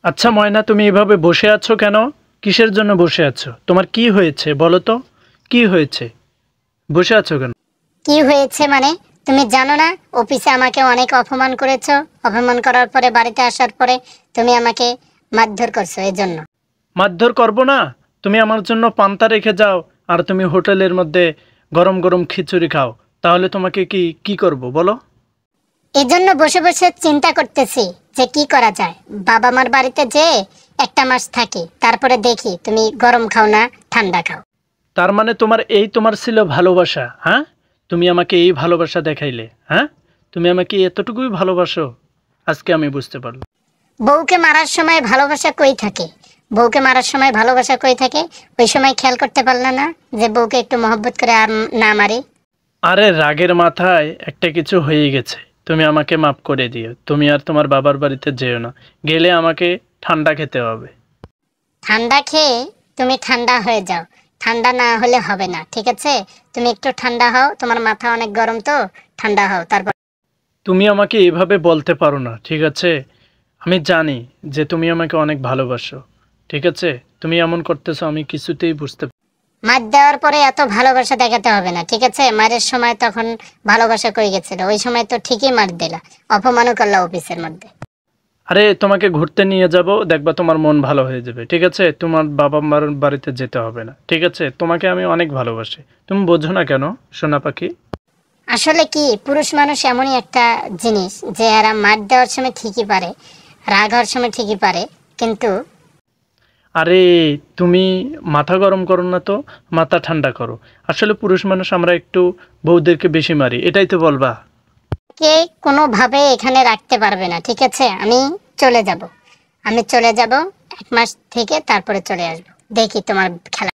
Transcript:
আচ্ছা ময়না, তুমি এভাবে বসে আছো কেন? কিসের জন্য বসে আছো? তোমার কি হয়েছে বলো তো? কি হয়েছে? বসে আছো কেন? কি হয়েছে মানে? তুমি জানো না অফিসে আমাকে অনেক অপমান করেছো? অপমান করার পরে বাড়িতে আসার পরে তুমি আমাকে মারধর করছো এজন্য। মারধর করবো না? তুমি আমার জন্য পান্তা রেখে যাও আর তুমি হোটেলের মধ্যে গরম গরম খিচুড়ি খাও, তাহলে তোমাকে কি কি করব বলো? এজন্য বসে বসে চিন্তা করতেছি যে কি করা যায়। বাবা মার বাড়িতে যে একটা মাস থাকি, তারপরে দেখি তুমি গরম খাও না ঠান্ডা খাও। তার মানে তোমার ছিল ভালোবাসা, হ্যাঁ? তুমি আমাকে এই ভালোবাসা দেখাইলে, হ্যাঁ? তুমি আমাকে এতটুকুই ভালোবাসো? আজকে আমি বুঝতে পারলাম। বউকে মারার সময় ভালোবাসা কই থাকে? বউকে মারার সময় ভালোবাসা কই থাকে? ওই সময় খেয়াল করতে পারলে না যে বউকে একটু মহব্বত করে আর না মারি? আরে রাগের মাথায় একটা কিছু হয়ে গেছে, তুমি আমাকে মাফ করে দিও। তুমি আর তোমার বাবার বাড়িতে যেও না, গেলে আমাকে ঠান্ডা খেতে হবে। ঠান্ডা খেয়ে তুমি ঠান্ডা হয়ে যাও, ঠান্ডা না হলে হবে না, ঠিক আছে? তুমি একটু ঠান্ডা হও, তোমার মাথা অনেক গরম তো, ঠান্ডা হও তারপর। তুমি আমাকে এভাবে বলতে পারো না, ঠিক আছে? আমি জানি যে তুমি আমাকে অনেক ভালোবাসো, ঠিক আছে? তুমি এমন করতেছো আমি কিছুতেই বুঝতে মার দেওয়ার পরে এত ভালোবাসা দেখাতে হবে না, ঠিক আছে? মারের সময় তখন ভালোবাসা কই গেছিল? ওই সময় তো ঠিকই মার দিলা, অপমানও করলা অফিসের মধ্যে। আরে তোমাকে ঘুরতে নিয়ে যাব, দেখবা তোমার মন ভালো হয়ে যাবে, ঠিক আছে? তোমার বাবা মার বাড়িতে যেতে হবে না, ঠিক আছে? তোমাকে আমি অনেক ভালোবাসি, তুমি বোঝো না কেন সোনা পাখি? আসলে কি, পুরুষ মানুষ এমনই একটা জিনিস যে এরা মার দেওয়ার সময় ঠিকই পারে, রাগ হওয়ার সময় ঠিকই পারে, কিন্তু আরে তুমি মাথা গরম করো না তো, মাথা ঠান্ডা করো। আসলে পুরুষ মানুষ আমরা একটু বউদেরকে বেশি মারি, এটাই তো বলবা? কে কোনোভাবে এখানে রাখতে পারবে না, ঠিক আছে? চলে যাব আমি চলে যাব, 1 মাস থেকে তারপরে চলে আসবো, দেখি তোমার খেলা।